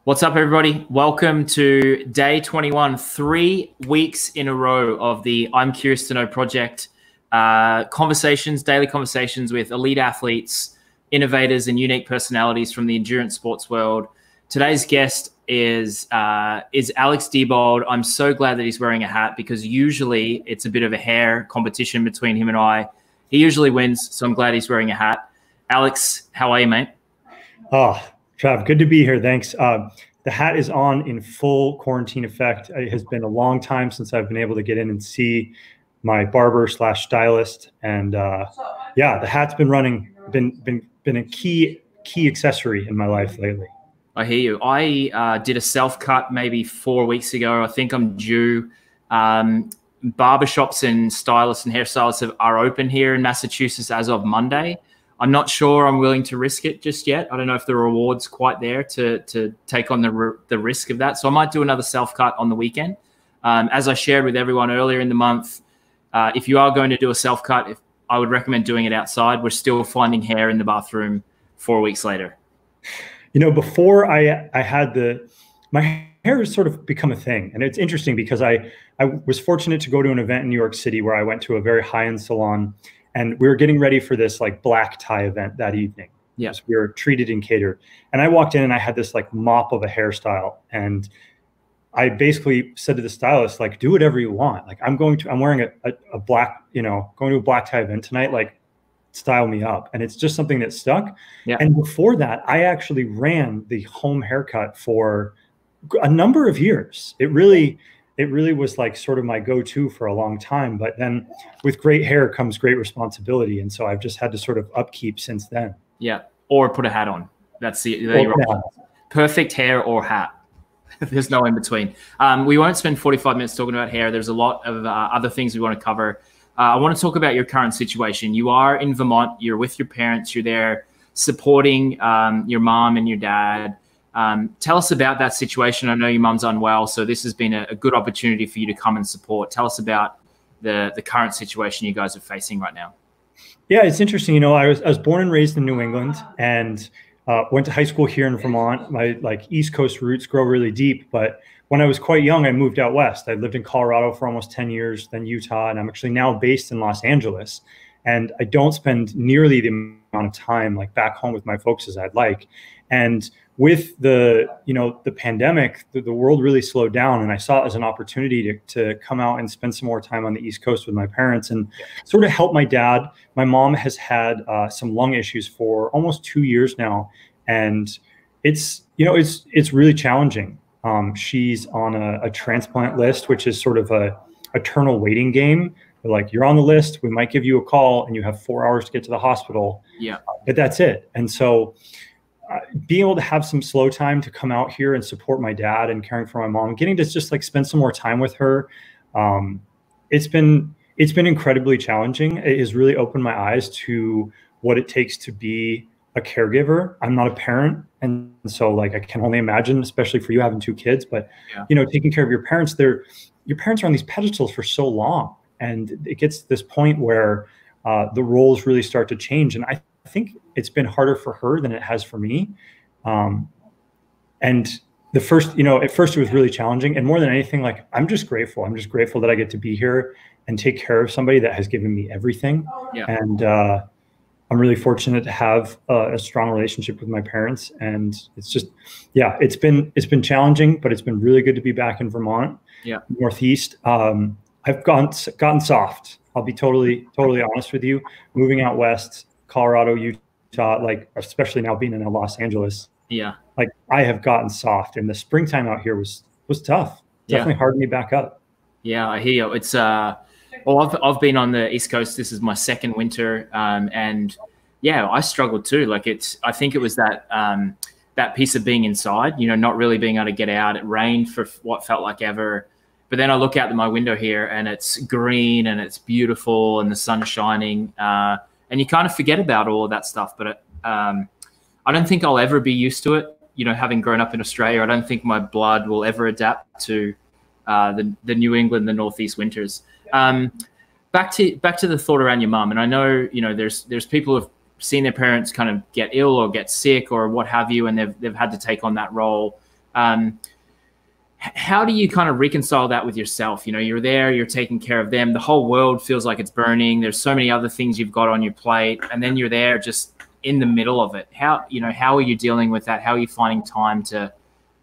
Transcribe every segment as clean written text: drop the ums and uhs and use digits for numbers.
What's up, everybody? Welcome to day 21, 3 weeks in a row of the I'm Curious to Know project. Conversations, daily conversations with elite athletes, innovators, and unique personalities from the endurance sports world. Today's guest is Alex Deibold. I'm so glad that he's wearing a hat because usually it's a bit of a hair competition between him and I. He usually wins, so I'm glad he's wearing a hat. Alex, how are you, mate? Oh, Trav, good to be here. Thanks. The hat is on in full quarantine effect. It has been a long time since I've been able to get in and see my barber / stylist. And yeah, the hat's been running, been a key accessory in my life lately. I hear you. I did a self-cut maybe 4 weeks ago. I think I'm due. Barbershops and stylists and hairstylists are open here in Massachusetts as of Monday. I'm not sure I'm willing to risk it just yet. I don't know if the reward's quite there to take on the risk of that. So I might do another self-cut on the weekend. As I shared with everyone earlier in the month, if you are going to do a self-cut, I would recommend doing it outside. We're still finding hair in the bathroom 4 weeks later. You know, before I had my hair has sort of become a thing. And it's interesting because I was fortunate to go to an event in New York City where I went to a very high-end salon. And we were getting ready for this like black tie event that evening. Yes, we were treated and catered. And I walked in and I had this like mop of a hairstyle. And I basically said to the stylist, like, do whatever you want. Like I'm wearing a black, going to a black tie event tonight, like style me up. And it's just something that stuck. Yeah. And before that, I actually ran the home haircut for a number of years. It really was like sort of my go-to for a long time. But then with great hair comes great responsibility. And so I've just had to sort of upkeep since then. Yeah. Or put a hat on. That's perfect hair or hat. There's no in between. We won't spend 45 minutes talking about hair. There's a lot of other things we want to cover. I want to talk about your current situation. You are in Vermont. You're with your parents. You're there supporting your mom and your dad. Tell us about that situation. I know your mum's unwell, so this has been a good opportunity for you to come and support. Tell us about the current situation you guys are facing right now. Yeah, it's interesting. You know, I was born and raised in New England and went to high school here in Vermont. My East Coast roots grow really deep, but when I was quite young, I moved out west. I lived in Colorado for almost 10 years, then Utah, and I'm actually now based in Los Angeles. And I don't spend nearly the amount of time like back home with my folks as I'd like. And with the pandemic, the world really slowed down, and I saw it as an opportunity to come out and spend some more time on the East Coast with my parents and sort of help my dad. My mom has had some lung issues for almost 2 years now, and it's really challenging. She's on a transplant list, which is sort of a eternal waiting game. They're like, you're on the list, we might give you a call, and you have 4 hours to get to the hospital. Yeah, but that's it. And so being able to have some slow time to come out here and support my dad and caring for my mom, getting to just like spend some more time with her. It's been incredibly challenging. It has really opened my eyes to what it takes to be a caregiver. I'm not a parent. And so like, I can only imagine, especially for you having 2 kids, but taking care of your parents, your parents are on these pedestals for so long. And it gets to this point where the roles really start to change. And I think it's been harder for her than it has for me. And at first it was really challenging. And more than anything, like, I'm just grateful. I'm just grateful that I get to be here and take care of somebody that has given me everything. Yeah. And I'm really fortunate to have a strong relationship with my parents. And it's just, yeah, it's been challenging, but it's been really good to be back in Vermont, Northeast. I've gotten soft. I'll be totally honest with you. Moving out west, Colorado, Utah, like especially now being in Los Angeles. Yeah. Like I have gotten soft, and the springtime out here was tough. Definitely hardened me back up. Yeah, I hear you. It's I've been on the East Coast. This is my second winter, and yeah, I struggled too. Like I think it was that piece of being inside, not really being able to get out. It rained for what felt like ever. But then I look out my window here and it's green and it's beautiful and the sun's shining. And you kind of forget about all of that stuff. But I don't think I'll ever be used to it. Having grown up in Australia, I don't think my blood will ever adapt to the New England, the Northeast winters. Back to the thought around your mum. And I know, there's people who've seen their parents kind of get ill or get sick or what have you, and they've had to take on that role. How do you kind of reconcile that with yourself? You know, you're there, you're taking care of them. The whole world feels like it's burning. There's so many other things you've got on your plate, and then you're there just in the middle of it. How are you dealing with that? How are you finding time to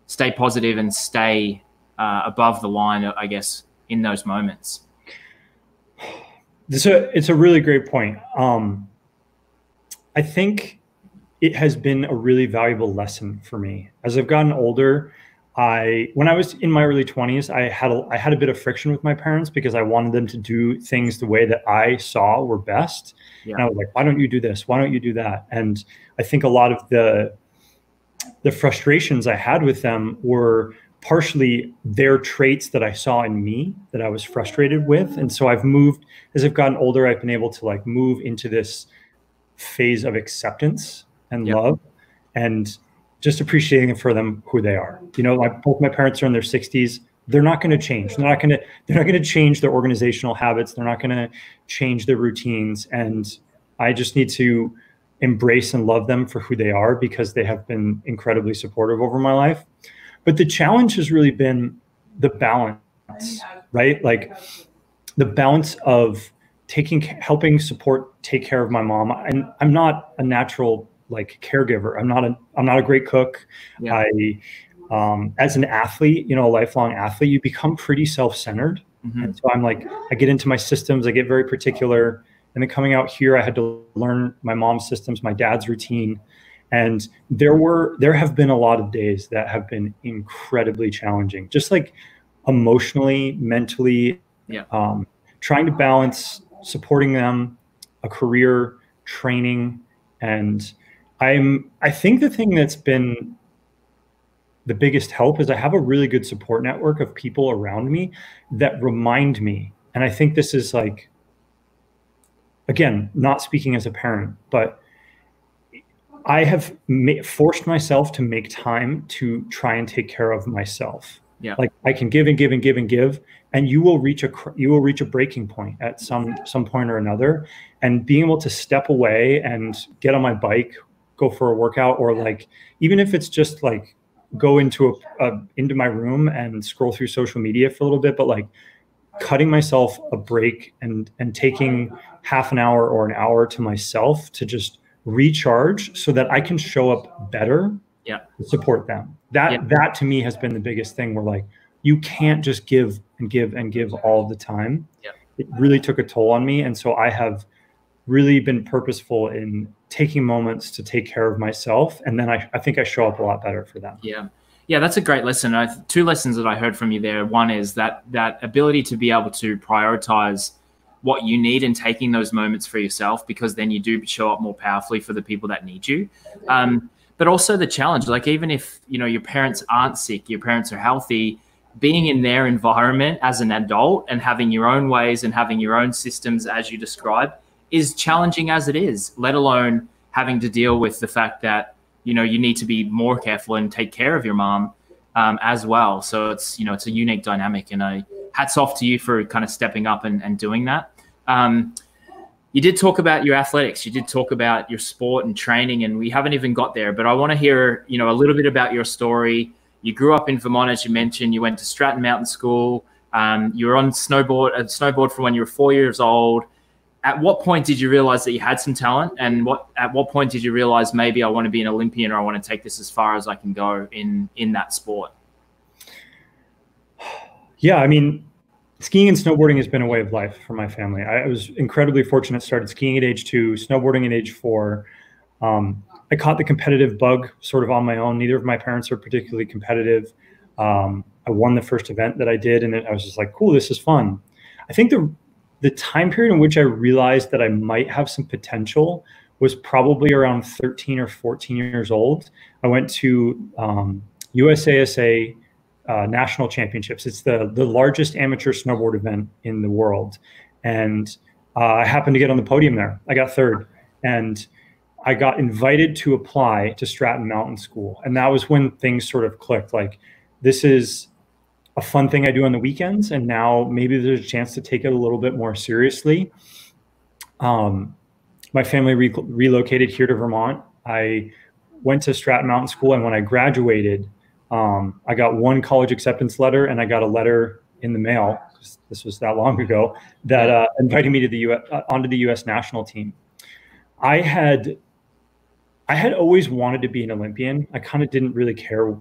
stay positive and stay above the line, I guess, in those moments? It's a really great point. I think it has been a really valuable lesson for me. As I've gotten older, when I was in my early 20s, I had a bit of friction with my parents because I wanted them to do things the way that I saw were best. Yeah. And I was like, why don't you do this? Why don't you do that? And I think a lot of the frustrations I had with them were partially their traits that I saw in me that I was frustrated with. And so as I've gotten older, I've been able to like move into this phase of acceptance and love, and just appreciating for them who they are. You know, both my parents are in their 60s. They're not going to change. They're not going to change their organizational habits. They're not going to change their routines. And I just need to embrace and love them for who they are, because they have been incredibly supportive over my life. But the challenge has really been the balance, right? Like the balance of helping support, take care of my mom. And I'm not a natural like caregiver. I'm not a great cook. Yeah. As an athlete, you know, a lifelong athlete, you become pretty self-centered. Mm-hmm. And so I'm like, I get into my systems, I get very particular. And then coming out here, I had to learn my mom's systems, my dad's routine. And there have been a lot of days that have been incredibly challenging, just like emotionally, mentally, trying to balance supporting them, a career, training. And I think the thing that's been the biggest help is I have a really good support network of people around me that remind me. And I think this is like, again, not speaking as a parent, but I have forced myself to make time to try and take care of myself. Yeah. Like I can give and give and give and give, and you will reach a breaking point at some point or another. And being able to step away and get on my bike, go for a workout, or like, even if it's just like go into my room and scroll through social media for a little bit, but like cutting myself a break and taking half an hour or an hour to myself to just recharge so that I can show up better to support them. That to me has been the biggest thing, where like, you can't just give and give and give all the time. Yeah. It really took a toll on me. And so I have really been purposeful in taking moments to take care of myself. And then I think I show up a lot better for them. Yeah. Yeah, that's a great lesson. Two lessons that I heard from you there. One is that ability to be able to prioritize what you need and taking those moments for yourself, because then you do show up more powerfully for the people that need you. But also the challenge, like even if, you know, your parents aren't sick, your parents are healthy, being in their environment as an adult and having your own ways and having your own systems, as you describe, is challenging as it is, let alone having to deal with the fact that, you know, you need to be more careful and take care of your mom as well. So it's, you know, it's a unique dynamic, and hats off to you for kind of stepping up and doing that. You did talk about your athletics. You did talk about your sport and training, and we haven't even got there, but I want to hear, you know, a little bit about your story. You grew up in Vermont, as you mentioned. You went to Stratton Mountain School. You were on snowboard from when you were 4 years old. At what point did you realize that you had some talent, and at what point did you realize maybe I want to be an Olympian, or I want to take this as far as I can go in that sport? Yeah, I mean, skiing and snowboarding has been a way of life for my family. I was incredibly fortunate. Started skiing at age 2, snowboarding at age 4. I caught the competitive bug sort of on my own. Neither of my parents are particularly competitive. I won the first event that I did, and I was just like, cool, this is fun. I think the time period in which I realized that I might have some potential was probably around 13 or 14 years old. I went to USASA National Championships. It's the largest amateur snowboard event in the world. And I happened to get on the podium there. I got 3rd. And I got invited to apply to Stratton Mountain School. And that was when things sort of clicked. Like, this is a fun thing I do on the weekends, and now maybe there's a chance to take it a little bit more seriously. My family relocated here to Vermont. I went to Stratton Mountain School, and when I graduated, I got one college acceptance letter, and I got a letter in the mail, this was that long ago, that invited me to the onto the U.S. national team. I had always wanted to be an Olympian. I kind of didn't really care.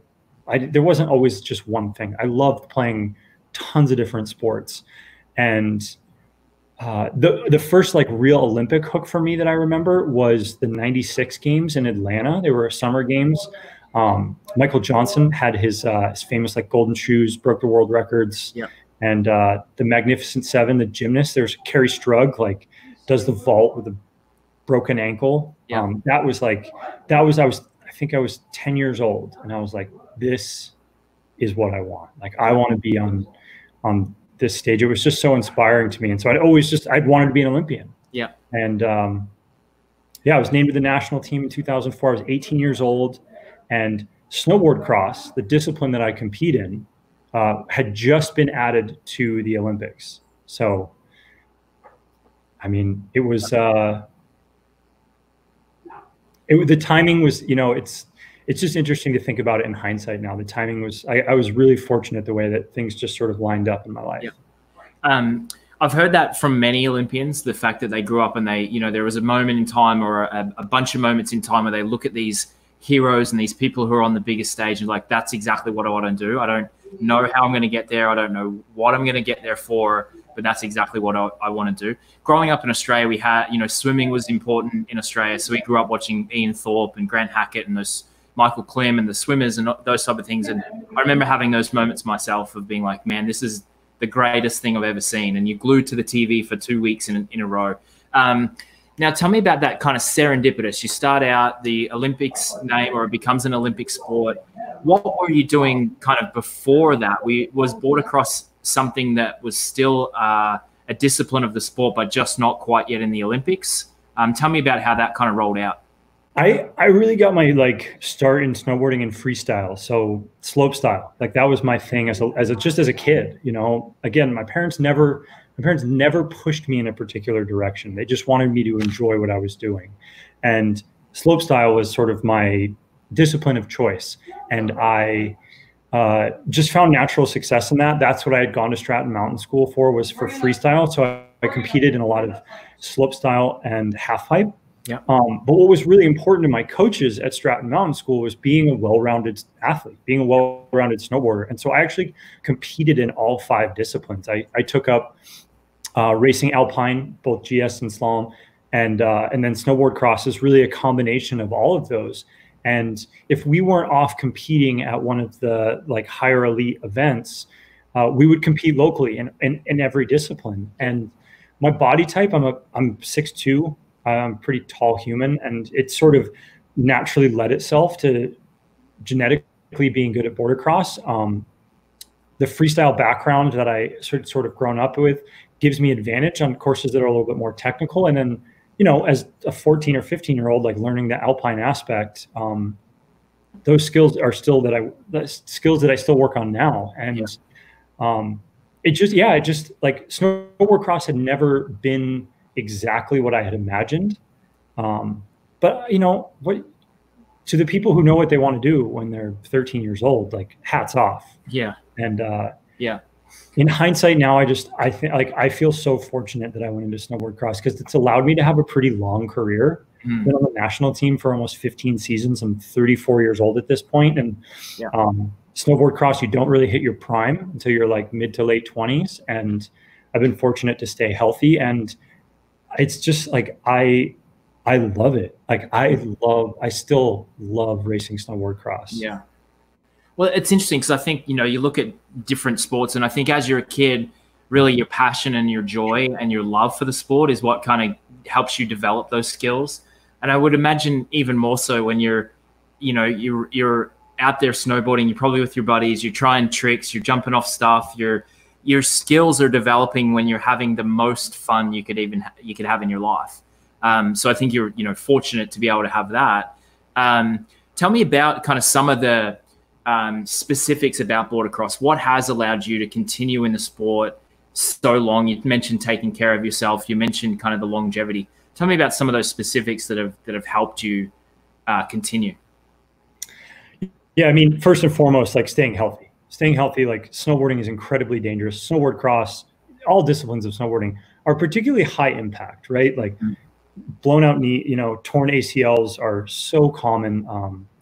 There wasn't always just one thing. I loved playing tons of different sports, and the first like real Olympic hook for me that I remember was the '96 games in Atlanta. They were summer games. Michael Johnson had his famous like golden shoes, broke the world records. Yep. And the Magnificent Seven, the gymnast, there's Carrie Strug, like does the vault with a broken ankle. Yeah. I think I was 10 years old, and I was like, this is what I want. Like, I want to be on this stage. It was just so inspiring to me. And so I'd wanted to be an Olympian. Yeah. And I was named to the national team in 2004. I was 18 years old, and snowboard cross, the discipline that I compete in, had just been added to the Olympics. So, I mean, it was, the timing was, it's just interesting to think about it in hindsight now. The timing was, I was really fortunate the way that things just sort of lined up in my life. Yeah. I've heard that from many Olympians, the fact that they grew up and they, there was a moment in time or a bunch of moments in time where they look at these heroes and these people who are on the biggest stage and like, that's exactly what I want to do. I don't know how I'm going to get there. I don't know what I'm going to get there for, but that's exactly what I want to do. Growing up in Australia, we had, swimming was important in Australia. So we grew up watching Ian Thorpe and Grant Hackett and those Michael Klim and the swimmers and those type of things. And I remember having those moments myself of being like, man, this is the greatest thing I've ever seen. And you're glued to the TV for 2 weeks in a row. Now, tell me about that kind of serendipitous. You start out the Olympics name, or it becomes an Olympic sport. What were you doing kind of before that? Was boardercross something that was still a discipline of the sport, but just not quite yet in the Olympics? Tell me about how that kind of rolled out. I really got my start in snowboarding and freestyle, so slope style. Like that was my thing as a kid. Again, my parents never pushed me in a particular direction. They just wanted me to enjoy what I was doing, and slope style was sort of my discipline of choice. And I just found natural success in that. That's what I had gone to Stratton Mountain School for, was for freestyle. So I competed in a lot of slope style and half pipe. Yeah. But what was really important to my coaches at Stratton Mountain School was being a well-rounded athlete, being a well-rounded snowboarder. And so I actually competed in all 5 disciplines. I took up racing alpine, both GS and slalom, and then snowboard cross is really a combination of all of those. And if we weren't off competing at one of the higher elite events, we would compete locally in every discipline. And my body type, I'm 6'2". I'm a pretty tall human, and it sort of naturally led itself to genetically being good at border cross. The freestyle background that I sort of grown up with gives me advantage on courses that are a little bit more technical. And then, as a 14 or 15-year-old, learning the alpine aspect, those skills are still the skills that I still work on now. And it just snowboard cross had never been exactly what I had imagined. But to the people who know what they want to do when they're 13 years old, hats off. Yeah. And in hindsight now, I think I feel so fortunate that I went into snowboard cross, because it's allowed me to have a pretty long career. Been on the national team for almost 15 seasons. I'm 34 years old at this point. And snowboard cross, you don't really hit your prime until you're mid to late 20s. And I've been fortunate to stay healthy, and it's just I love it. I still love racing snowboard cross. Yeah. Well, it's interesting because I think, you look at different sports, and I think as you're a kid, really your passion and your joy and your love for the sport is what kind of helps you develop those skills. And I would imagine even more so when you're out there snowboarding, you're probably with your buddies, you're trying tricks, you're jumping off stuff, your skills are developing when you're having the most fun you could have in your life. So I think you're fortunate to be able to have that. Tell me about kind of some of the specifics about boardercross. What has allowed you to continue in the sport so long? You mentioned taking care of yourself. You mentioned kind of the longevity. Tell me about some of those specifics that have helped you continue. Yeah, I mean, first and foremost, like staying healthy. Staying healthy, like snowboarding is incredibly dangerous. Snowboard cross, all disciplines of snowboarding are particularly high impact, right? Like blown out knee, torn ACLs are so common.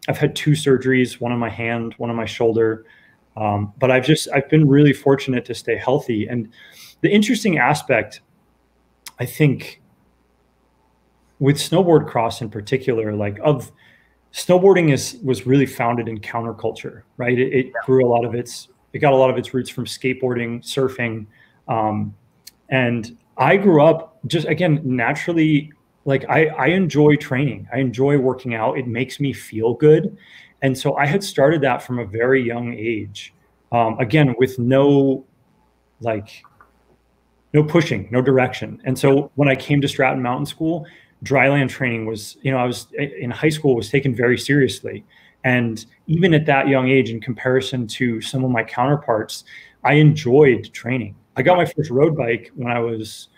I've had 2 surgeries, one on my hand, one on my shoulder. But I've been really fortunate to stay healthy. And the interesting aspect, I think, with snowboard cross in particular, like of snowboarding was really founded in counterculture, right? It got a lot of its roots from skateboarding, surfing. And I grew up just, again, naturally, like I enjoy training. I enjoy working out. It makes me feel good. And so I had started that from a very young age. Again, with no pushing, no direction. And so when I came to Stratton Mountain School, dryland training was, I was in high school, was taken very seriously. And even at that young age, in comparison to some of my counterparts, I enjoyed training. I got my first road bike when I was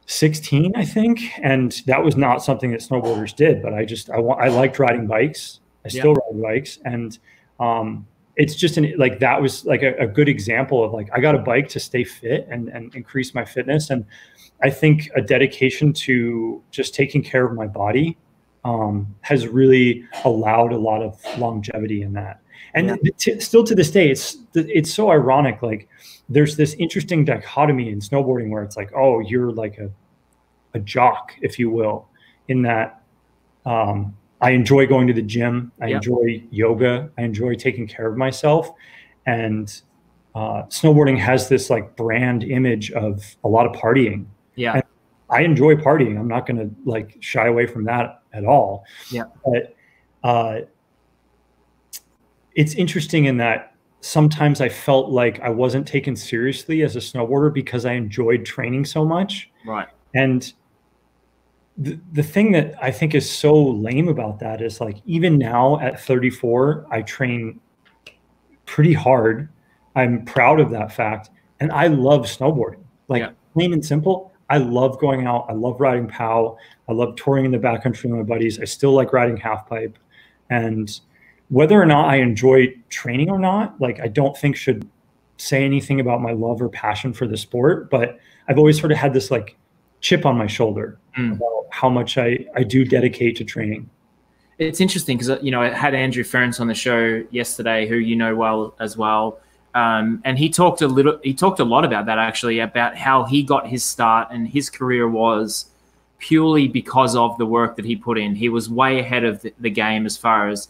16, I think. And that was not something that snowboarders did, but I liked riding bikes. I still ride bikes. And it's just that was like a good example of like, I got a bike to stay fit and increase my fitness. And I think a dedication to just taking care of my body has really allowed a lot of longevity in that. And still to this day, it's so ironic. Like there's this interesting dichotomy in snowboarding where it's like, oh, you're like a jock, if you will, in that I enjoy going to the gym. I enjoy yoga. I enjoy taking care of myself. And snowboarding has this like brand image of a lot of partying. Yeah. And I enjoy partying. I'm not going to like shy away from that at all. Yeah. But it's interesting in that sometimes I felt like I wasn't taken seriously as a snowboarder because I enjoyed training so much. Right. And the thing that I think is so lame about that is like, even now at 34, I train pretty hard. I'm proud of that fact. And I love snowboarding. Like plain and simple, I love going out. I love riding POW. I love touring in the backcountry with my buddies. I still like riding half pipe. And whether or not I enjoy training or not, like I don't think should say anything about my love or passion for the sport. But I've always sort of had this like chip on my shoulder about how much I do dedicate to training. It's interesting because, I had Andrew Ference on the show yesterday, who you know well as well. And he talked a lot about that, actually, about how he got his start, and his career was purely because of the work that he put in. He was way ahead of the game as far as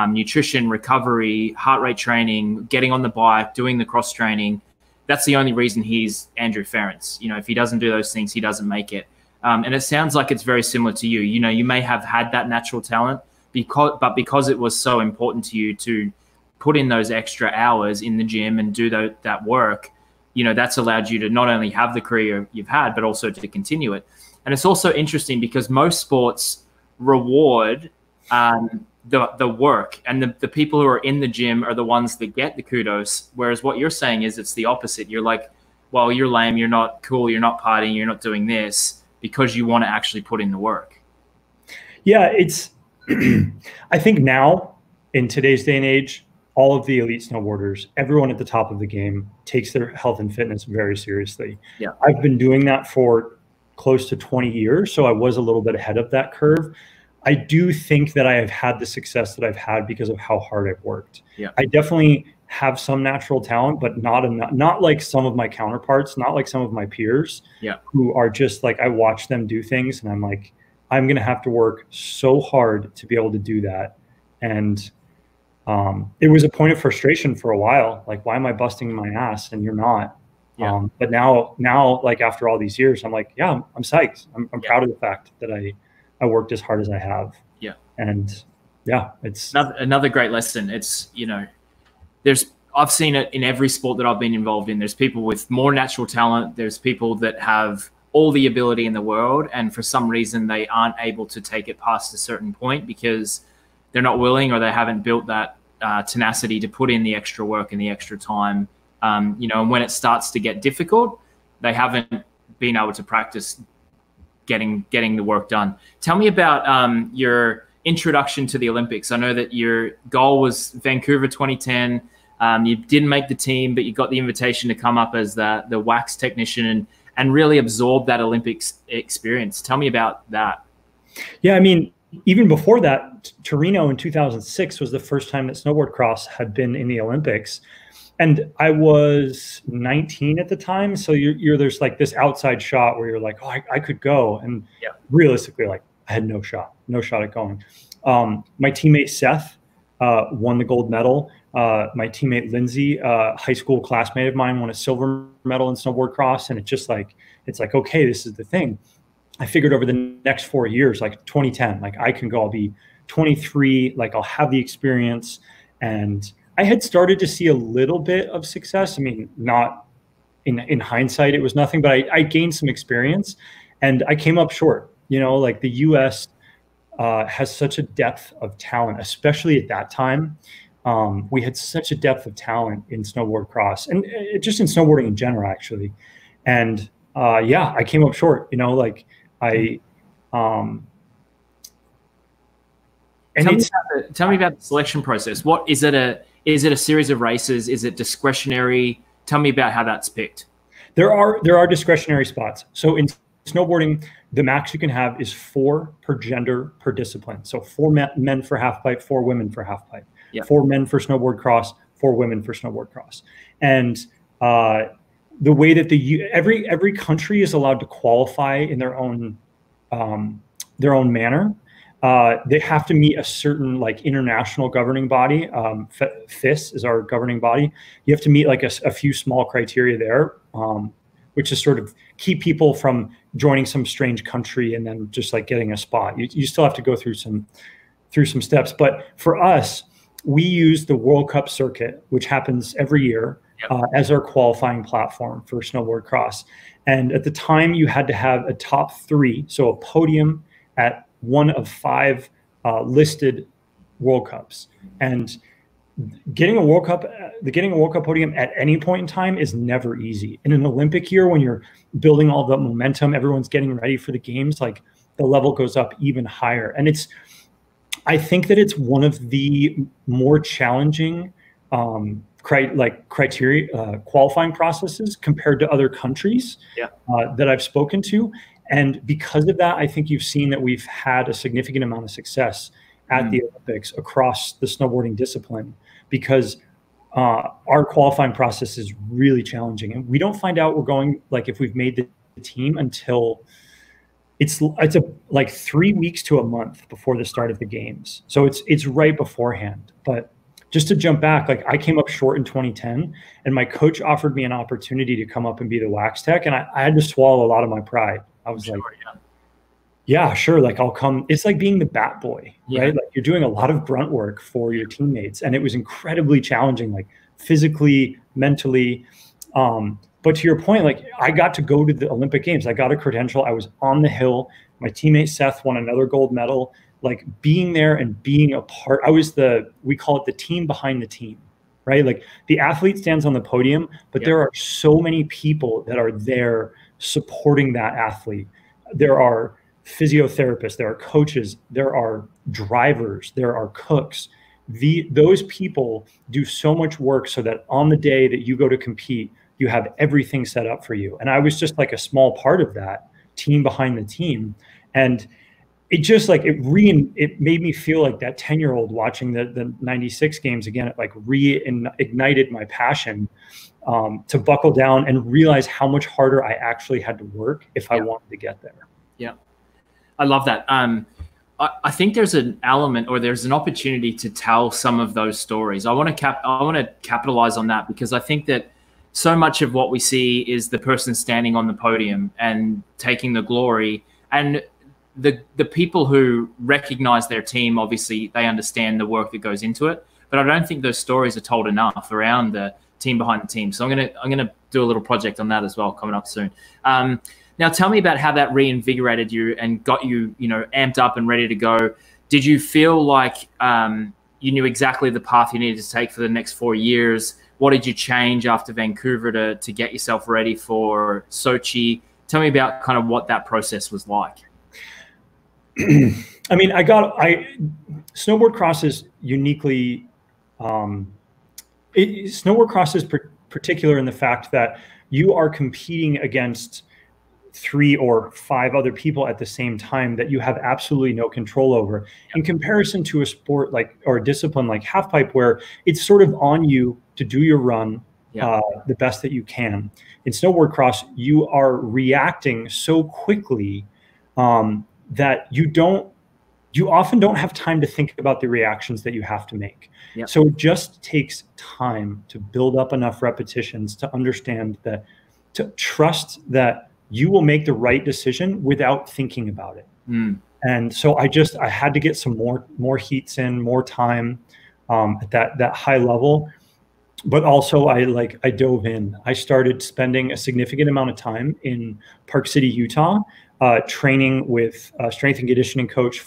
nutrition, recovery, heart rate training, getting on the bike, doing the cross training. That's the only reason he's Andrew Ference. If he doesn't do those things, he doesn't make it. And it sounds like it's very similar to you. You may have had that natural talent, because it was so important to you to put in those extra hours in the gym and do that work, that's allowed you to not only have the career you've had, but also to continue it. And it's also interesting because most sports reward the work, and the people who are in the gym are the ones that get the kudos. Whereas what you're saying is it's the opposite. You're like, well, you're lame, you're not cool, you're not partying, you're not doing this, because you want to actually put in the work. Yeah, it's I think now in today's day and age, all of the elite snowboarders, everyone at the top of the game takes their health and fitness very seriously. Yeah. I've been doing that for close to 20 years, so I was a little bit ahead of that curve. I do think that I have had the success that I've had because of how hard I've worked. Yeah. I definitely have some natural talent, but not like some of my counterparts, not like some of my peers, who are just like, I watch them do things and I'm like, I'm going to have to work so hard to be able to do that. And it was a point of frustration for a while. Like, why am I busting my ass and you're not? Yeah. But now, like after all these years, I'm like, yeah, I'm psyched. I'm proud of the fact that I worked as hard as I have. Yeah. And yeah, it's another great lesson. It's, I've seen it in every sport that I've been involved in. There's people with more natural talent. There's people that have all the ability in the world, and for some reason they aren't able to take it past a certain point because they're not willing, or they haven't built that tenacity to put in the extra work and the extra time. And when it starts to get difficult, they haven't been able to practice getting the work done. Tell me about your introduction to the Olympics. I know that your goal was Vancouver 2010. You didn't make the team, but you got the invitation to come up as the wax technician and really absorb that Olympics experience. Tell me about that. Yeah, I mean, even before that, Torino in 2006 was the first time that snowboard cross had been in the Olympics. And I was 19 at the time. So there's like this outside shot where you're like, oh, I could go. And realistically, like I had no shot at going. My teammate Seth won the gold medal. My teammate Lindsay, high school classmate of mine, won a silver medal in snowboard cross. And it's like, okay, this is the thing. I figured over the next 4 years, like 2010, like I can go, I'll be 23, like I'll have the experience. And I had started to see a little bit of success. I mean, not in hindsight, it was nothing, but I gained some experience and I came up short. You know, like the US has such a depth of talent, especially at that time. We had such a depth of talent in snowboard cross and just in snowboarding in general, actually. And yeah, I came up short, you know, like and tell me about the selection process. What is it? Is it a series of races? Is it discretionary? Tell me about how that's picked. There are discretionary spots. So in snowboarding, the max you can have is 4 per gender per discipline. So 4 men for half pipe, 4 women for half pipe, 4 men for snowboard cross, 4 women for snowboard cross. And the way that every country is allowed to qualify in their own manner. They have to meet a certain like international governing body. FIS is our governing body. You have to meet like a few small criteria there, which is sort of keep people from joining some strange country and then just like getting a spot. You still have to go through some steps. But for us, we use the World Cup circuit, which happens every year, as our qualifying platform for snowboard cross. And at the time, you had to have a top 3, so a podium at one of 5 listed World Cups. And getting a World Cup podium at any point in time is never easy. In an Olympic year, when you're building all the momentum, everyone's getting ready for the games, like the level goes up even higher. And I think that it's one of the more challenging qualifying processes compared to other countries that I've spoken to. And because of that, I think you've seen that we've had a significant amount of success at the Olympics across the snowboarding discipline, because our qualifying process is really challenging. And we don't find out we're going, like if we've made the team until it's like 3 weeks to a month before the start of the games. So it's right beforehand. But just to jump back, like I came up short in 2010 and my coach offered me an opportunity to come up and be the wax tech. And I had to swallow a lot of my pride. I was like, yeah, sure. Like I'll come. It's like being the bat boy, right? Like you're doing a lot of grunt work for your teammates. And it was incredibly challenging, like physically, mentally. But to your point, like I got to go to the Olympic Games. I got a credential. I was on the hill. My teammate Seth won another gold medal. Like being there and being a part, we call it the team behind the team, right? Like the athlete stands on the podium, but there are so many people that are there supporting that athlete. There are physiotherapists, there are coaches, there are drivers, there are cooks. Those people do so much work so that on the day that you go to compete, you have everything set up for you. And I was just like a small part of that team behind the team. And it just like, it made me feel like that 10-year-old watching the 96 games again. It like reignited my passion to buckle down and realize how much harder I actually had to work if I wanted to get there. Yeah. I love that. I think there's an element or there's an opportunity to tell some of those stories. I want to capitalize on that, because I think that so much of what we see is the person standing on the podium and taking the glory, and the people who recognize their team, obviously they understand the work that goes into it, but I don't think those stories are told enough around the team behind the team. So I'm gonna do a little project on that as well coming up soon. Now tell me about how that reinvigorated you and got you, amped up and ready to go. Did you feel like you knew exactly the path you needed to take for the next 4 years? What did you change after Vancouver to get yourself ready for Sochi? Tell me about kind of what that process was like. I mean, snowboard cross is uniquely, snowboard cross is particular in the fact that you are competing against 3 or 5 other people at the same time that you have absolutely no control over, in comparison to a sport or a discipline like halfpipe, where it's sort of on you to do your run the best that you can. In snowboard cross, you are reacting so quickly that you often don't have time to think about the reactions that you have to make. So it just takes time to build up enough repetitions to understand that, to trust that you will make the right decision without thinking about it. And so I had to get some more heats in, more time at that high level. But also I dove in. I started spending a significant amount of time in Park City, Utah, training with a strength and conditioning coach,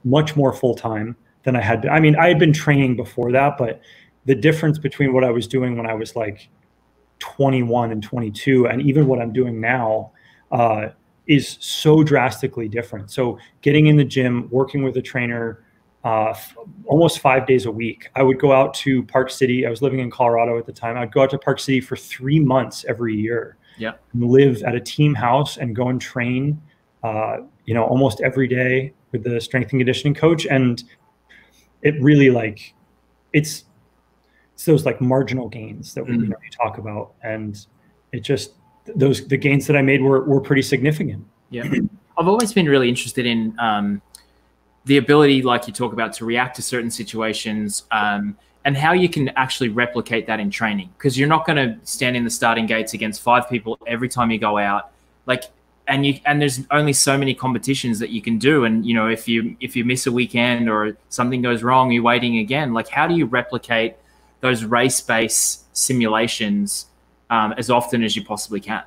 much more full time than I had been. I mean, I had been training before that, but the difference between what I was doing when I was like 21 and 22 and even what I'm doing now is so drastically different. So getting in the gym, working with a trainer almost 5 days a week. I would go out to Park City. I was living in Colorado at the time. I'd go out to Park City for 3 months every year. And live at a team house and go and train almost every day with the strength and conditioning coach. And it really it's those marginal gains that we talk about, and it just the gains that I made were pretty significant. I've always been really interested in the ability, like you talk about, to react to certain situations, and how you can actually replicate that in training, because you're not going to stand in the starting gates against 5 people every time you go out, and there's only so many competitions that you can do. And if you miss a weekend or something goes wrong, you're waiting again. How do you replicate those race-based simulations as often as you possibly can?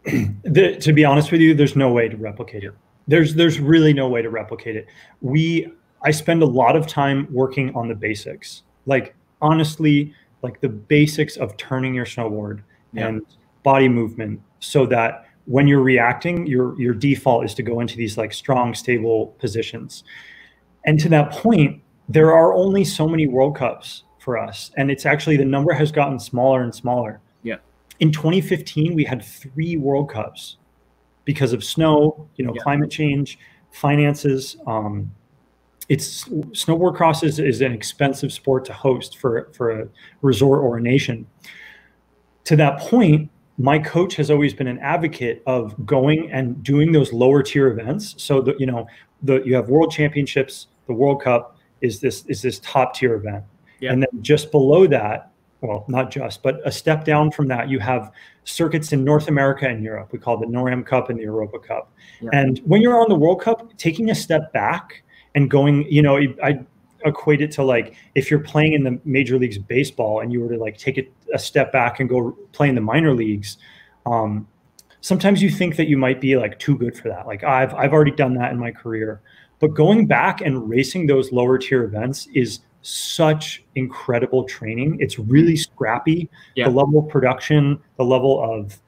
To be honest with you, there's no way to replicate it. There's really no way to replicate it. I spend a lot of time working on the basics. Honestly, the basics of turning your snowboard and body movement, so that when you're reacting, your default is to go into these strong, stable positions. And to that point, there are only so many World Cups for us. And it's actually, the number has gotten smaller and smaller. In 2015, we had 3 World Cups because of snow, climate change, finances. Snowboard cross is an expensive sport to host for a resort or a nation. To that point, my coach has always been an advocate of going and doing those lower tier events. So that you have World Championships, the World Cup is this top tier event, and then just below that, well, not just, but a step down from that, you have circuits in North America and Europe. We call it the NORAM Cup and the Europa Cup. And when you're on the World Cup, taking a step back and going, I equate it to if you're playing in the Major Leagues Baseball and you were to take a step back and go play in the minor leagues. Sometimes you think that you might be too good for that. I've already done that in my career, but going back and racing those lower tier events is such incredible training. It's really scrappy. The level of production, the level of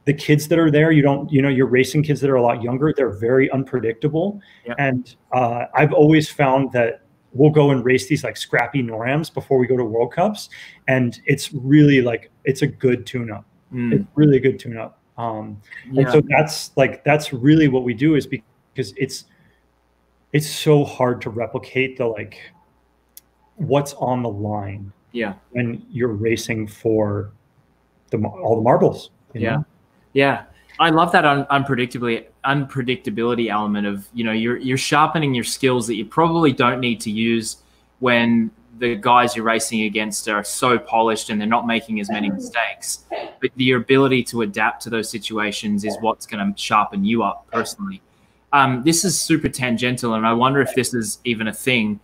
the kids that are there, you're racing kids that are a lot younger. They're very unpredictable. And I've always found that we'll go and race these scrappy NORAMs before we go to World Cups. And it's really it's a good tune-up. It's really a good tune-up. And so that's really what we do, is because it's so hard to replicate the what's on the line when you're racing for all the marbles. I love that unpredictability element of you're sharpening your skills that you probably don't need to use when the guys you're racing against are so polished and they're not making as many mistakes. But your ability to adapt to those situations is what's going to sharpen you up personally. This is super tangential, and I wonder if this is even a thing.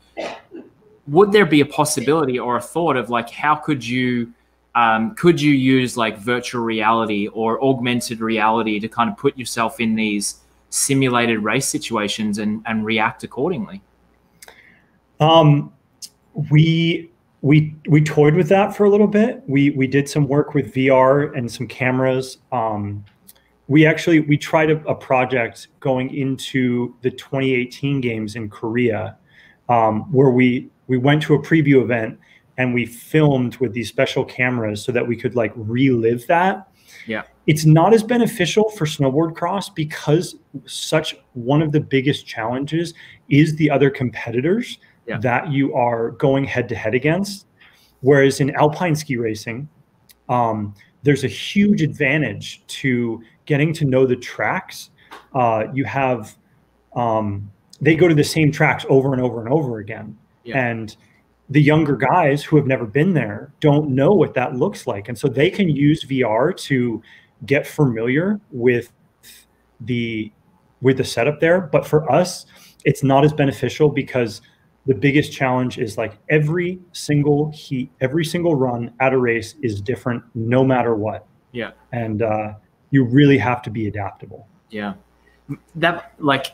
Would there be a possibility or a thought of how could you use virtual reality or augmented reality to kind of put yourself in these simulated race situations and react accordingly? We toyed with that for a little bit. We did some work with VR and some cameras. we tried a project going into the 2018 games in Korea, where we went to a preview event and we filmed with these special cameras so that we could like relive that. Yeah. It's not as beneficial for snowboard cross because one of the biggest challenges is the other competitors that you are going head to head against. Whereas in alpine ski racing, there's a huge advantage to getting to know the tracks. You have, they go to the same tracks over and over and over again. Yeah. And the younger guys who have never been there don't know what that looks like. And so they can use VR to get familiar with the setup there. But for us, it's not as beneficial because the biggest challenge is like every single heat, every single run at a race is different no matter what. Yeah. And you really have to be adaptable. Yeah. That, like,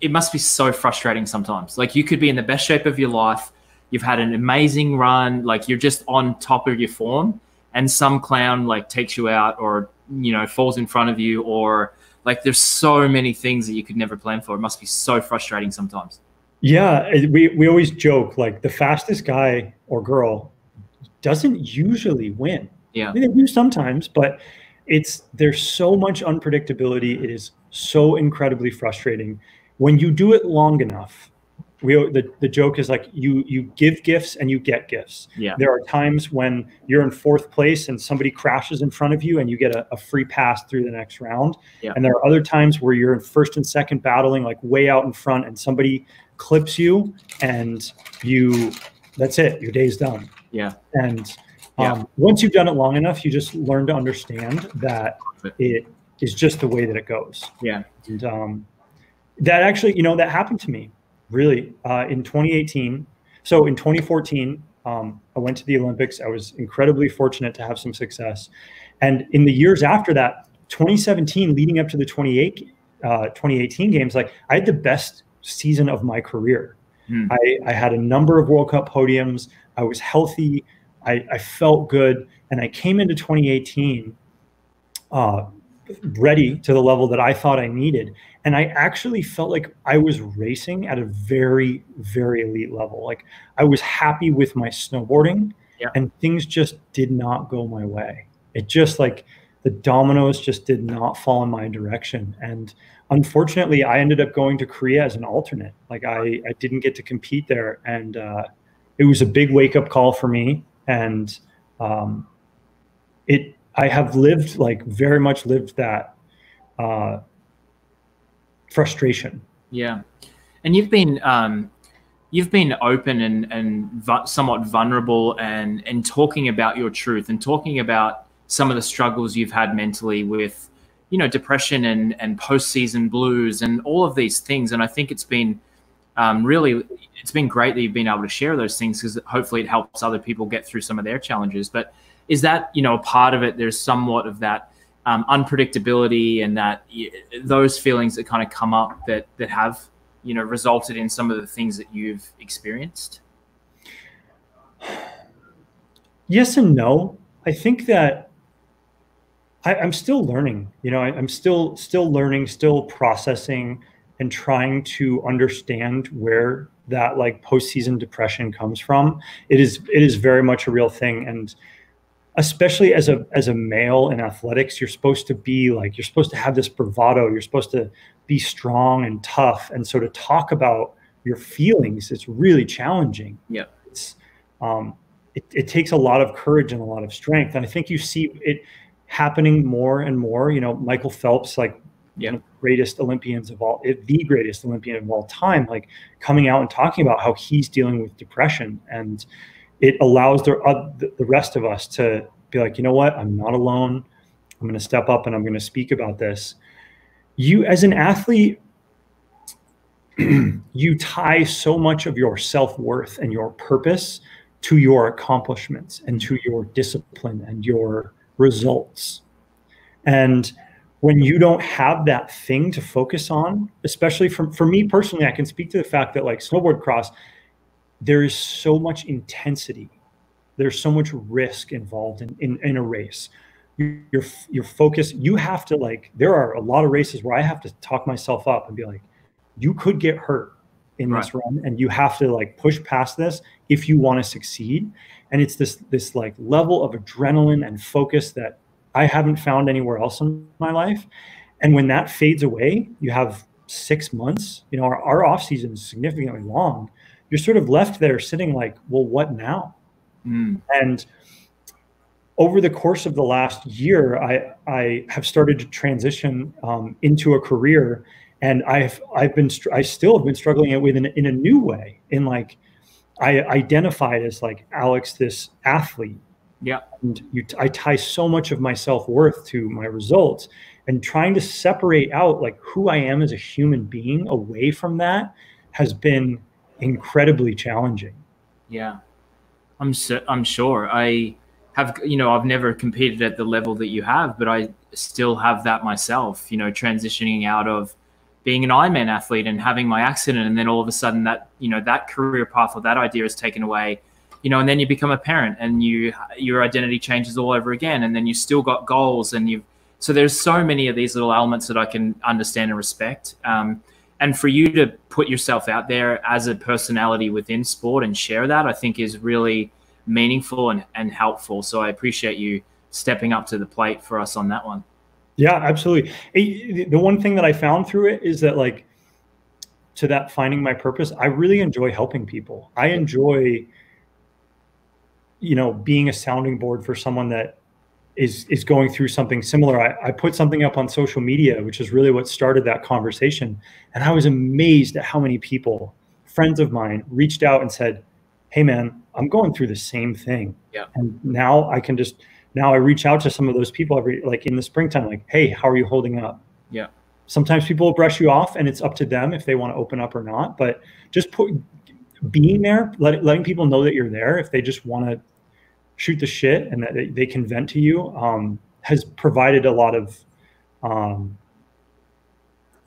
it must be so frustrating sometimes. Like, you could be in the best shape of your life. You've had an amazing run. Like, you're just on top of your form, and some clown like takes you out, or, you know, falls in front of you, or like, there's so many things that you could never plan for. It must be so frustrating sometimes. Yeah. We always joke, like, the fastest guy or girl doesn't usually win. Yeah. I mean, they do sometimes, but there's so much unpredictability. It is so incredibly frustrating. When you do it long enough, the joke is like you give gifts and you get gifts. Yeah. There are times when you're in fourth place and somebody crashes in front of you and you get a free pass through the next round. Yeah. And there are other times where you're in first and second battling, like way out in front, and somebody clips you and that's it. Your day's done. Yeah. And once you've done it long enough, you just learn to understand that it is just the way that it goes. Yeah. And that actually, that happened to me really in 2018. So in 2014, I went to the Olympics. I was incredibly fortunate to have some success. And in the years after that, 2017 leading up to the 2018 games, like, I had the best season of my career. I had a number of World Cup podiums. I was healthy. I felt good. And I came into 2018 ready to the level that I thought I needed. And I actually felt like I was racing at a very, very elite level. Like, I was happy with my snowboarding, and things just did not go my way. It just, like, the dominoes just did not fall in my direction. And unfortunately, I ended up going to Korea as an alternate. Like, I didn't get to compete there. And it was a big wake-up call for me. And I have lived, like, very much lived that frustration. Yeah. And you've been open and somewhat vulnerable and talking about your truth and talking about some of the struggles you've had mentally with, depression and post-season blues and all of these things. And I think it's been it's been great that you've been able to share those things, because hopefully it helps other people get through some of their challenges. But is that, a part of it? There's somewhat of that unpredictability and that those feelings that kind of come up that have, resulted in some of the things that you've experienced? Yes and no. I think that I'm still learning. I'm still learning, still processing, and trying to understand where that, like, postseason depression comes from. It is very much a real thing. And especially as a male in athletics, you're supposed to have this bravado. You're supposed to be strong and tough. And so to talk about your feelings, it's really challenging. Yeah. It takes a lot of courage and a lot of strength. And I think you see it happening more and more. Michael Phelps, like, one of the greatest Olympians of all, the greatest Olympian of all time, like, coming out and talking about how he's dealing with depression. And it allows the rest of us to be like, you know what, I'm not alone. I'm going to step up and I'm going to speak about this. You, as an athlete, you tie so much of your self-worth and your purpose to your accomplishments and to your discipline and your results. And when you don't have that thing to focus on, especially for me personally, I can speak to the fact that, like, snowboard cross, there is so much intensity. There's so much risk involved in a race. your focus, you have to like, there are a lot of races where I have to talk myself up and be like, you could get hurt in this run, and you have to like push past this if you want to succeed. And it's this like level of adrenaline and focus that I haven't found anywhere else in my life. And when that fades away, you have 6 months, you know, our off season is significantly long. You're sort of left there sitting like, well, what now? And over the course of the last year, I have started to transition into a career, and I still have been struggling with in a new way. In like, I identified as like Alex, this athlete. Yeah. And I tie so much of my self-worth to my results, and trying to separate out like who I am as a human being away from that has been incredibly challenging. Yeah. I'm sure. I have, you know, I've never competed at the level that you have, but I still have that myself, you know, transitioning out of being an Ironman athlete and having my accident. And then all of a sudden that, you know, that career path or that idea is taken away, you know, and then you become a parent and your identity changes all over again. And then you still got goals, and so there's so many of these little elements that I can understand and respect. And for you to put yourself out there as a personality within sport and share that, I think is really meaningful and helpful. So I appreciate you stepping up to the plate for us on that one. Yeah, absolutely. The one thing that I found through it is that, like, to that finding my purpose, I really enjoy helping people. I enjoy, you know, being a sounding board for someone that is going through something similar. I put something up on social media, which is really what started that conversation. And I was amazed at how many people, friends of mine, reached out and said, hey man, I'm going through the same thing. Yeah. And now I reach out to some of those people like in the springtime, like, hey, how are you holding up? Yeah. Sometimes people will brush you off, and it's up to them if they want to open up or not. But just being there, letting people know that you're there, if they just want to shoot the shit and that they can vent to you, has provided a lot of, I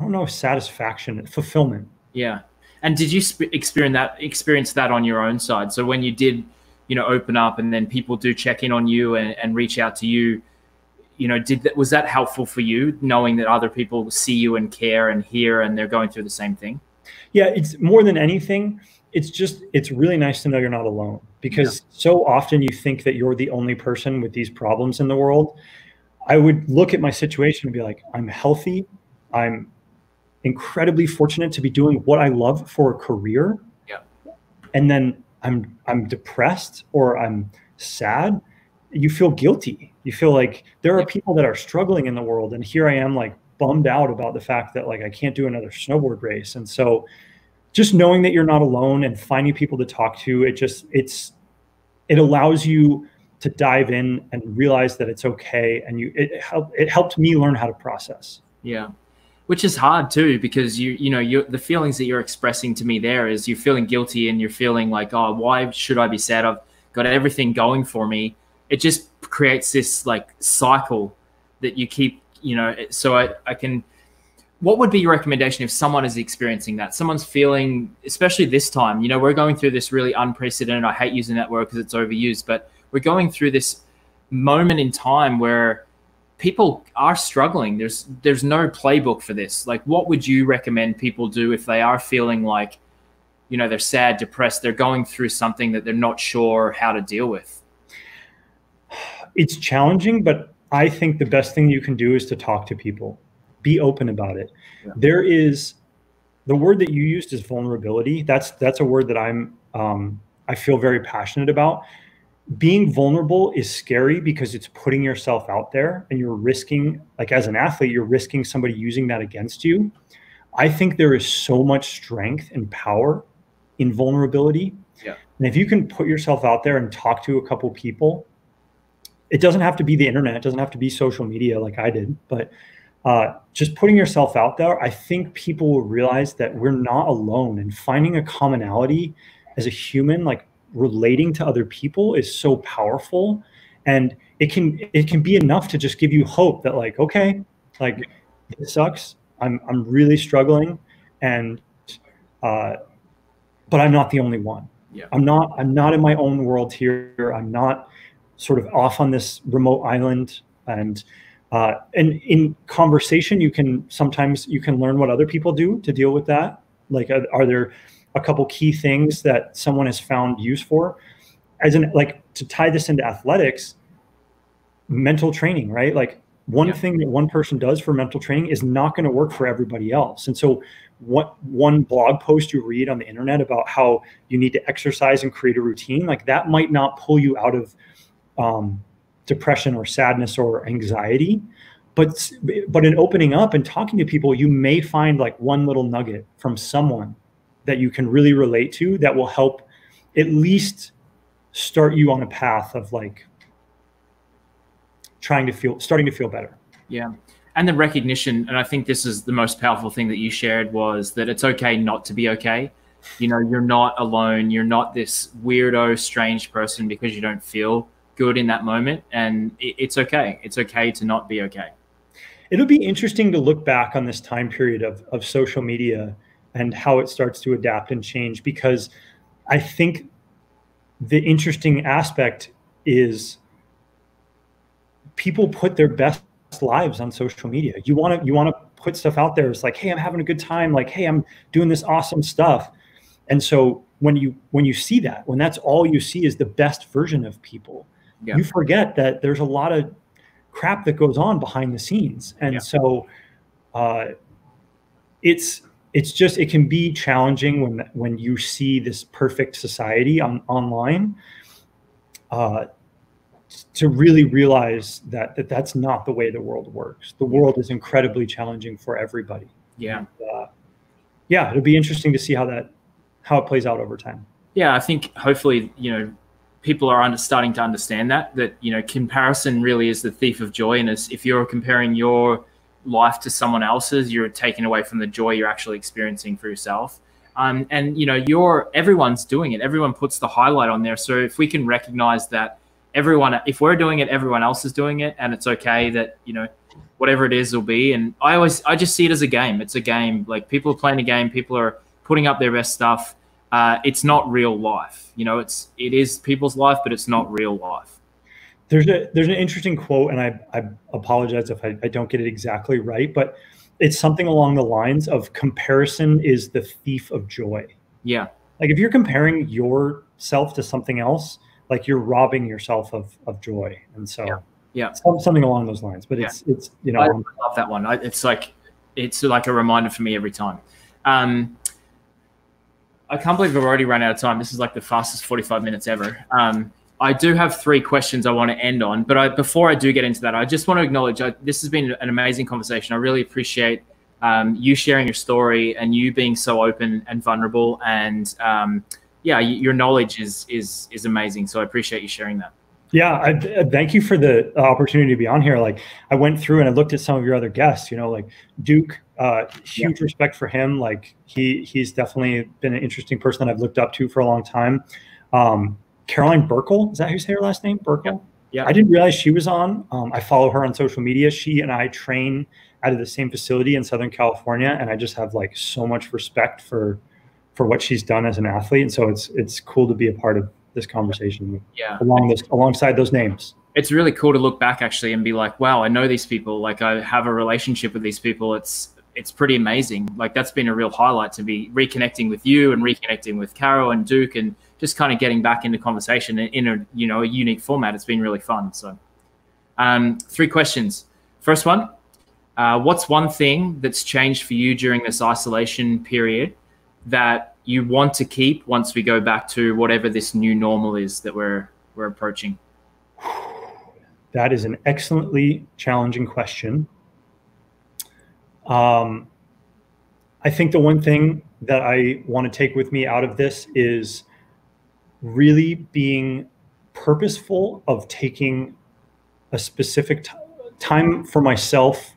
don't know, satisfaction, fulfillment. Yeah. And did you experience that on your own side? So when you did, you know, open up and then people do check in on you and reach out to you, you know, was that helpful for you, knowing that other people see you and care and hear and they're going through the same thing? Yeah, it's more than anything. It's really nice to know you're not alone, because so often you think that you're the only person with these problems in the world. I would look at my situation and be like, I'm healthy. I'm incredibly fortunate to be doing what I love for a career. Yeah. And then I'm depressed or I'm sad. You feel guilty. You feel like there are people that are struggling in the world, and here I am, like, bummed out about the fact that, like, I can't do another snowboard race. And so just knowing that you're not alone and finding people to talk to, it allows you to dive in and realize that it's okay. And it helped me learn how to process. Yeah. Which is hard too, because you know, the feelings that you're expressing to me there is you're feeling guilty and you're feeling like, oh, why should I be sad? I've got everything going for me. It just creates this like cycle that you keep, you know, so I can, what would be your recommendation if someone is experiencing that? Someone's feeling, especially this time, you know, we're going through this really unprecedented, I hate using that word because it's overused, but we're going through this moment in time where people are struggling. There's no playbook for this. Like, what would you recommend people do if they are feeling like, you know, they're sad, depressed, they're going through something that they're not sure how to deal with? It's challenging, but I think the best thing you can do is to talk to people. Be open about it. Yeah. There is, the word that you used is vulnerability. That's a word that I feel very passionate about. Being vulnerable is scary because it's putting yourself out there, and you're risking, like, as an athlete, you're risking somebody using that against you. I think there is so much strength and power in vulnerability. Yeah. And if you can put yourself out there and talk to a couple people, it doesn't have to be the internet, it doesn't have to be social media like I did, but just putting yourself out there, I think people will realize that we're not alone, and finding a commonality as a human, like relating to other people, is so powerful. And it can be enough to just give you hope that, like, okay, like, it sucks. I'm really struggling, and but I'm not the only one. Yeah. I'm not in my own world here. I'm not sort of off on this remote island. And in conversation, sometimes you can learn what other people do to deal with that. Like, are there a couple key things that someone has found use for? Like, to tie this into athletics, mental training, right? Like, one thing that one person does for mental training is not going to work for everybody else. And so one blog post you read on the internet about how you need to exercise and create a routine, like, that might not pull you out of depression or sadness or anxiety. But in opening up and talking to people, you may find like one little nugget from someone that you can really relate to that will help at least start you on a path of like starting to feel better. Yeah. And the recognition, and I think this is the most powerful thing that you shared, was that it's okay not to be okay. You know, you're not alone. You're not this weirdo, strange person because you don't feel good in that moment. And it's okay. It's okay to not be okay. It'll be interesting to look back on this time period of social media and how it starts to adapt and change, because I think the interesting aspect is people put their best lives on social media. You want to put stuff out there. It's like, hey, I'm having a good time. Like, hey, I'm doing this awesome stuff. And so when you see that, when that's all you see is the best version of people, you forget that there's a lot of crap that goes on behind the scenes. And so it's just, it can be challenging when you see this perfect society online, to really realize that that's not the way the world works. The world is incredibly challenging for everybody. Yeah. And, it'll be interesting to see how it plays out over time. Yeah, I think hopefully, you know, people are starting to understand that, you know, comparison really is the thief of joy. And if you're comparing your life to someone else's, you're taking away from the joy you're actually experiencing for yourself. And, you know, everyone's doing it. Everyone puts the highlight on there. So if we can recognize that if we're doing it, everyone else is doing it, and it's okay that, you know, whatever it is will be. And I just see it as a game. It's a game. Like, people are playing a game. People are putting up their best stuff. It's not real life. You know, it is people's life, but it's not real life. There's an interesting quote, and I apologize if I don't get it exactly right, but it's something along the lines of comparison is the thief of joy. Yeah. Like, if you're comparing yourself to something else, like, you're robbing yourself of joy. And so something along those lines, but it's, you know, I love that one. It's like a reminder for me every time. I can't believe we've already run out of time. This is like the fastest 45 minutes ever. I do have 3 questions I want to end on, but before I do get into that, I just want to acknowledge this has been an amazing conversation. I really appreciate you sharing your story and you being so open and vulnerable, and your knowledge is amazing. So I appreciate you sharing that. Yeah, thank you for the opportunity to be on here. Like, I went through and I looked at some of your other guests, you know, like Duke, huge respect for him. Like, he's definitely been an interesting person that I've looked up to for a long time. Caroline Burkle, is that how you say her last name? Burkle? Yeah. I didn't realize she was on. I follow her on social media. She and I train out of the same facility in Southern California, and I just have like so much respect for what she's done as an athlete. And so it's cool to be a part of this conversation alongside those names. It's really cool to look back actually and be like, wow, I know these people. Like, I have a relationship with these people. It's pretty amazing. Like, that's been a real highlight, to be reconnecting with you and reconnecting with Carol and Duke, and just kind of getting back into conversation in a, you know, a unique format. It's been really fun. So 3 questions. First one, what's one thing that's changed for you during this isolation period that you want to keep once we go back to whatever this new normal is that we're approaching? That is an excellently challenging question. I think the one thing that I want to take with me out of this is really being purposeful of taking a specific time for myself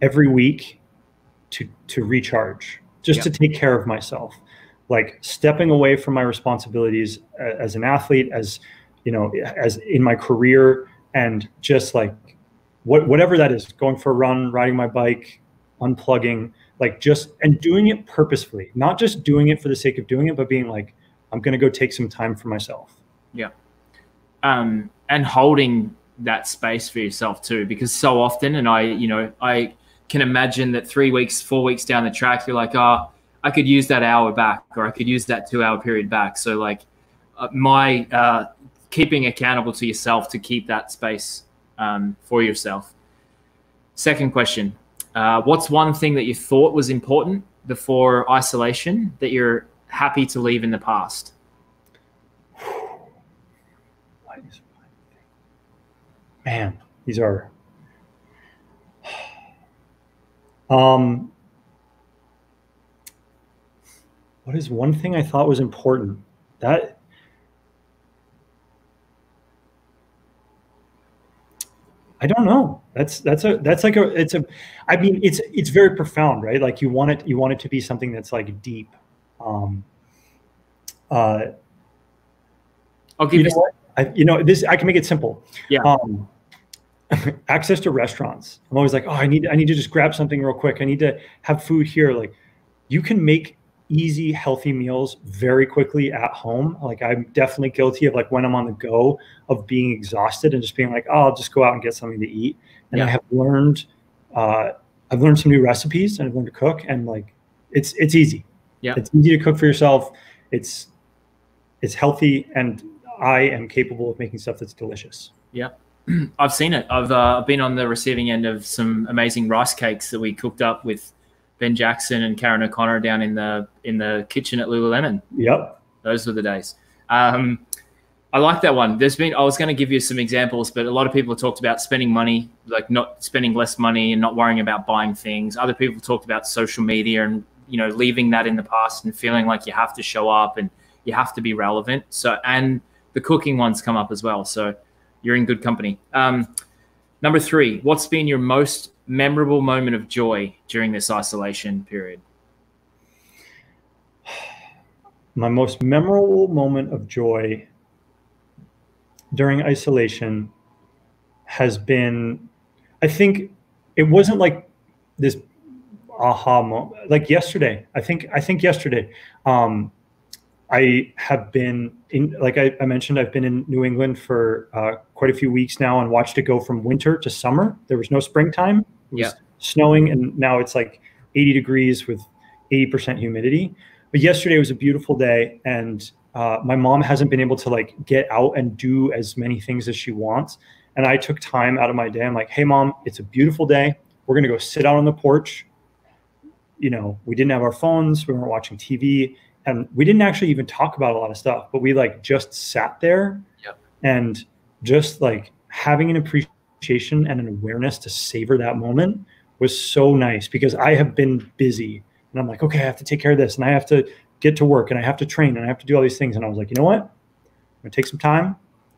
every week to recharge, just to take care of myself, like stepping away from my responsibilities as an athlete, as, you know, as in my career, and just like whatever that is, going for a run, riding my bike, unplugging, like and doing it purposefully, not just doing it for the sake of doing it, but being like, I'm going to go take some time for myself. Yeah. And holding that space for yourself too, because so often, and I can imagine that 3 weeks, 4 weeks down the track, you're like, oh, I could use that hour back, or I could use that 2 hour period back. So like keeping accountable to yourself to keep that space for yourself. Second question, what's one thing that you thought was important before isolation that you're happy to leave in the past? Man, these are what is one thing I thought was important? That I don't know. It's very profound, right? Like you want it to be something that's like deep. I'll give you this. I can make it simple. Yeah. Access to restaurants. I'm always like, oh, I need to just grab something real quick. I need to have food here. Like, you can make easy, healthy meals very quickly at home. Like, I'm definitely guilty of, like, when I'm on the go, of being exhausted and just being like, oh, I'll just go out and get something to eat. And I have learned, I've learned some new recipes, and I've learned to cook, and like, it's easy. Yeah. It's easy to cook for yourself. It's healthy, and I am capable of making stuff that's delicious. Yeah. I've seen it. I've been on the receiving end of some amazing rice cakes that we cooked up with Ben Jackson and Karen O'Connor down in the kitchen at Lululemon. Yep. Those were the days. I like that one. I was going to give you some examples, but a lot of people talked about spending money, like not spending less money and not worrying about buying things. Other people talked about social media and, leaving that in the past and feeling like you have to show up and you have to be relevant. So, and the cooking ones come up as well. So you're in good company. Number 3, what's been your most memorable moment of joy during this isolation period? My most memorable moment of joy during isolation has been, I think it wasn't like this aha moment, like yesterday. I think yesterday, I have been in, like I mentioned, I've been in New England for quite a few weeks now, and watched it go from winter to summer. There was no springtime. It was snowing, and now it's like 80 degrees with 80% humidity. But yesterday was a beautiful day, and my mom hasn't been able to like get out and do as many things as she wants. And I took time out of my day. I'm like, hey, Mom, it's a beautiful day. We're going to go sit out on the porch. We didn't have our phones. We weren't watching TV. And we didn't actually even talk about a lot of stuff, but we like just sat there and just like having an appreciation and an awareness to savor that moment was so nice, because I have been busy and I'm like, okay, I have to take care of this, and I have to get to work, and I have to train, and I have to do all these things. And I was like, you know what? I'm gonna take some time.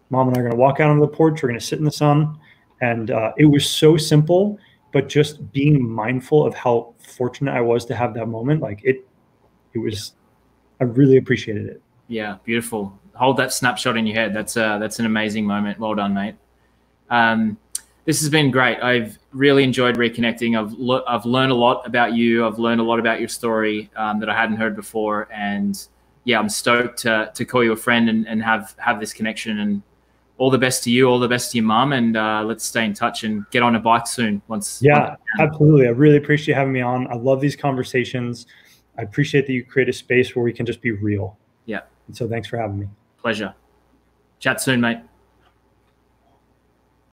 Mom and I are gonna walk out onto the porch. We're gonna sit in the sun. And it was so simple, but just being mindful of how fortunate I was to have that moment. Like it was, I really appreciated it. Yeah, beautiful. Hold that snapshot in your head. That's an amazing moment. Well done, mate. This has been great. I've really enjoyed reconnecting. I've learned a lot about you. I've learned a lot about your story that I hadn't heard before. And yeah, I'm stoked to call you a friend and have this connection. And all the best to you. All the best to your mom. And let's stay in touch and get on a bike soon. Yeah, absolutely. I really appreciate having me on. I love these conversations. I appreciate that you create a space where we can just be real. Yeah. And so thanks for having me. Pleasure. Chat soon, mate.